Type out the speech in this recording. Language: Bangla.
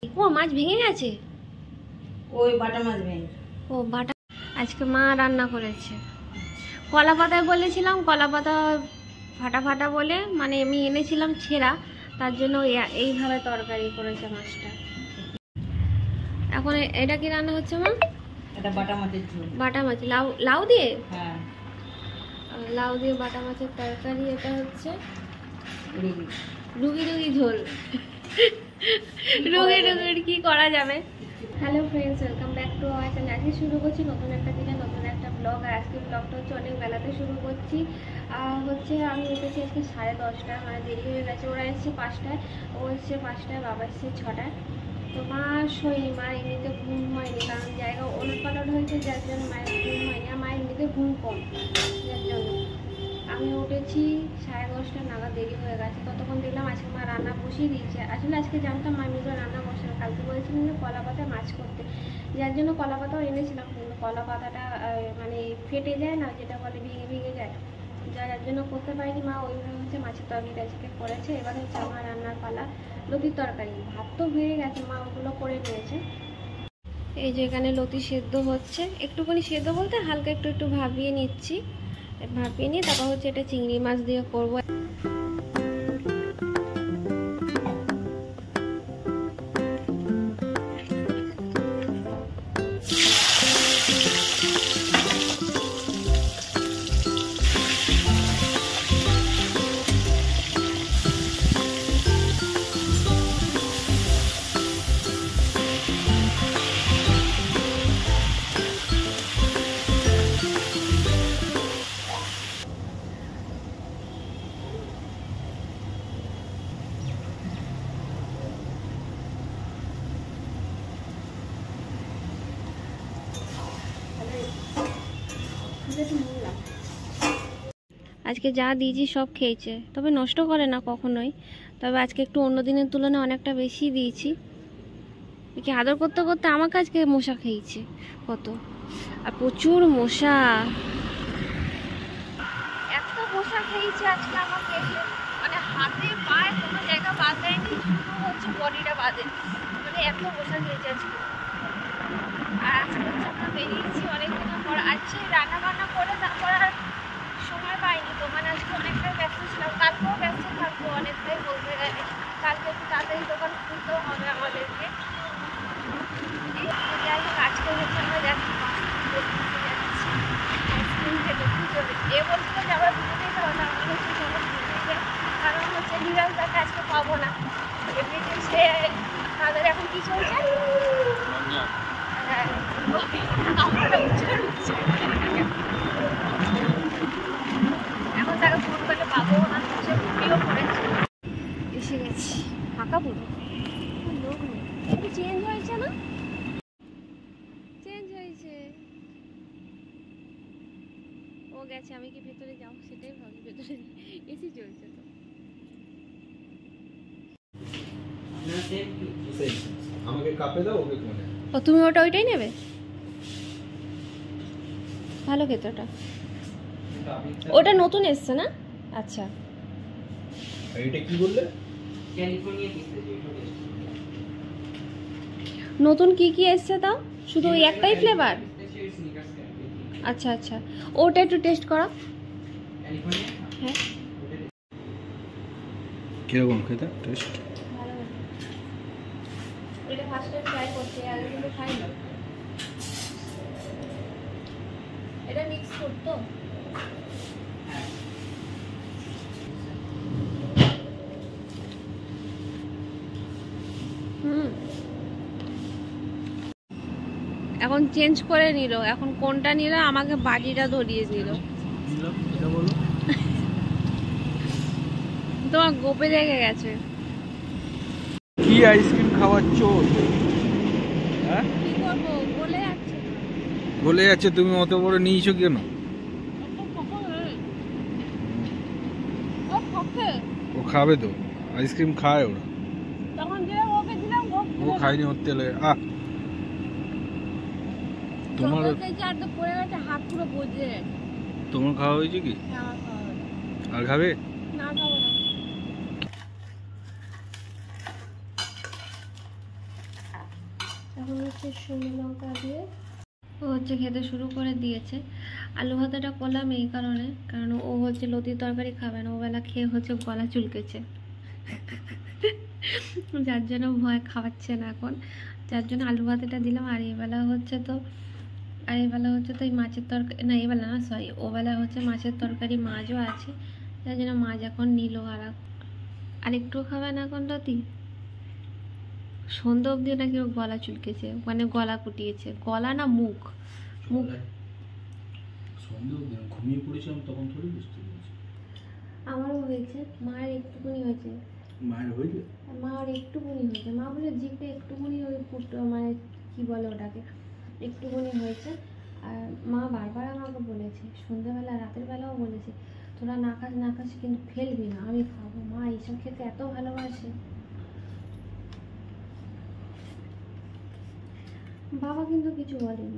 ও মাছ ভেঙে গেছে, ওই বাটা মাছ ভেঙে। ও বাটা। আজকে মা রান্না করেছে কলা পাতায়, বলেছিলাম কলা পাতা ফাটা ফাটা বলে, মানে আমি এনেছিলাম ছেঁড়া, তার জন্য এইভাবে তরকারি করেছে মাছটা। এখন এটা কি রান্না হচ্ছে মা? এটা বাটা মাছের ঝোল। বাটা মাছ লাউ, লাউ দিয়ে? হ্যাঁ, লাউ দিয়ে বাটা মাছের তরকারি। এটা হচ্ছে রুগি রুগি রুগি ঝোল। রুগি রুগির কি করা যাবে। Hello friends, welcome back to our channel. আজকে শুরু করছি নতুন একটা দিনে নতুন একটা ব্লগ। আর আজকে ব্লগটা হচ্ছে অনেক বেলাতে শুরু করছি। হচ্ছে আমি উঠেছি আজকে 10:30, মানে দেরি হয়ে গেছে। ওরা এসছে 5টায়, ও এসছে 5টায়, বাবা এসছে 6টায়। তো মা শোয়নি, মা এমনিতে ঘুম হয়নি, কারণ জায়গা ওলট পালট হয়েছে, যার জন্য মায়ের ঘুম হয়নি। আর মায়ের এমনিতে ঘুম কম, যার জন্য আমি উঠেছি 10:30 নাগাদ, দেরি হয়ে গেছে। ততক্ষণ দেখলাম আজকে মা রান্না বসিয়ে দিয়েছে। আসলে আজকে জানতাম মা এমনি রান্না বসানো, কালকে বলেছিলাম যে কলা পাতায় মাছ করতে, যার জন্য কলা পাতাও এনেছিলাম, কিন্তু কলা পাতাটা মানে ফেটে যায় না, যেটা বলে ভেঙে ভেঙে যায়, যার জন্য করতে পারিনি। মা ওইভাবে হচ্ছে মাছের তরকারিটা আজকে করেছে। এবার হচ্ছে আমার রান্নার পালা, লতির তরকারি। ভাত তো হয়ে গেছে, মা ওগুলো করে নিয়েছে। এই যে এখানে লতি সেদ্ধ হচ্ছে, একটুখানি সেদ্ধ বলতে হালকা একটু একটু ভাপিয়ে নিচ্ছি। ভাপিয়ে নিয়ে তারপর হচ্ছে এটা চিংড়ি মাছ দিয়ে করবো। আজকে যা দিয়েছি সব খেয়েছে, তবে নষ্ট করে না কখনোই। তবে আজকে একটু অন্য দিনের তুলনায় অনেকটা বেশি দিয়েছি। একে আদর করতে করতে আমাকে আজকে মশা খেয়েছে কত, আর প্রচুর মশা, এত মশা খেয়েছে আজকে আমাকে, মানে হাতে পায়ে কোনো জায়গা বাদ দেয়নি, শুধু হচ্ছে বডিটা বাদে, মানে এত মশা খেয়েছে আজকে। আর আজকে হচ্ছে আমরা বেরিয়েছি অনেকদিনের পর, আজকে রান্না বান্না করে তারপর আর সময় পাইনি তো, মানে আজকে অনেকটাই ব্যস্ত ছিলাম। কালকেও ব্যস্ত থাকবো অনেকটাই বলতে গেলে, কালকে একটু তাড়াতাড়ি দোকান খুলতেও হবে আমাদেরকে। যাই হোক, আজকে হচ্ছে আমরা যাচ্ছি আইসক্রিম খেতে পুজোতে। এ বলছিল যে আবার পুজোতে খাবো না, আমি হচ্ছে চলো পুজোতে, কারণ হচ্ছে নিরাজদাকে আজকে পাবো না। এমনিতে সে তাদের এখন কি চলছে, হ্যাঁ আমরা উচ্চারণ হচ্ছে, এখন তাকে ফোন করলে পাবো না, সে ভিডিও করেছে। এসে গেছি, ফাঁকা পুরো, লোক নেই। একটু চেঞ্জ হয়েছে না, চেঞ্জ হয়েছে। ও গেছে, আমি কি ভেতরে যাও সেটাই ভাবি, ভেতরে এসি চলছে তো। আমাকে কাপে দাও, ওকে কোণে। ও তুমি ওইটাই নেবে, ভালো খেতে ওটা। ওটা নতুন এসছে না? আচ্ছা, এইটা কি বললে? ক্যালিফোর্নিয়া পিস্তাচিও। নতুন কি কি এসছে তাও? শুধু ওই একটাই ফ্লেভার? আচ্ছা আচ্ছা, ওটা একটু টেস্ট করো। হ্যাঁ, কিরকম খেতে টেস্ট? ভালো। এটা ফার্স্ট টাইম ট্রাই করছি, আগে কিন্তু খাইনি। এটা মিক্স ফুড তো? এখন চেঞ্জ করে নিল, এখন কোনটা নিল, আমাকে বাজিটা ধরিয়ে দিল। এটা বলো। তোমার গোপে লেগে গেছে। কি আইসক্রিম খাওয়াচ্ছ? হ্যাঁ, কি করবো, বলে যাচ্ছে। বলে যাচ্ছে, তুমি অত বড় নিয়েছো কেন? ও খাবে তো, আইসক্রিম খায় ওরা। তখন যে ওকে দিলাম, ও খায়নি, ওর তেলে তোমার পড়ে গেছে, হাত পুরো বজে গেছে। তোমার খাওয়া হয়েছে কি? আর খাবে না? খাবো না। এখন হচ্ছে শুকনো লঙ্কা দিয়ে ও হচ্ছে খেতে শুরু করে দিয়েছে। আলু ভাতাটা করলাম এই কারণে, কারণ ও হচ্ছে লতির তরকারি খাবে না, ওবেলা খেয়ে হচ্ছে গলা চুলকেছে, যার জন্য ভয় খাওয়াচ্ছে না এখন, যার জন্য আলু ভাতাটা দিলাম। আর এবেলা হচ্ছে তো এই মাছের তরকারি না, এবেলা না সরি, ওবেলা হচ্ছে মাছের তরকারি, মাছও আছে, যার জন্য মাছ এখন নিল। আর একটু খাবে না এখন লতি, সন্ধ্যা অবধি নাকি ও গলা চুলকেছে, মানে গলা কুটিয়েছে, গলা না মুখ মুখ সন্দেহ ঘুমিয়ে পড়েছিলাম তখন থোড়ি বুঝতে পেরেছি। আমারও হয়েছে, মায়ের একটুকুনি হয়েছে, মায়ের হয়েছে? মার একটুকুনি হয়েছে, মা বলে জিভটা একটুকুনি ওই ফুটো, মানে কি বলে ওটাকে, একটুকুনি হয়েছে। আর মা বারবার আমাকে বলেছে, সন্ধ্যেবেলা রাতের বেলাও বলেছে, তোরা না খাস কিন্তু ফেলবি না, আমি খাবো। মা এইসব খেতে এত ভালোবাসে। বাবা কিন্তু কিছু বলেনি,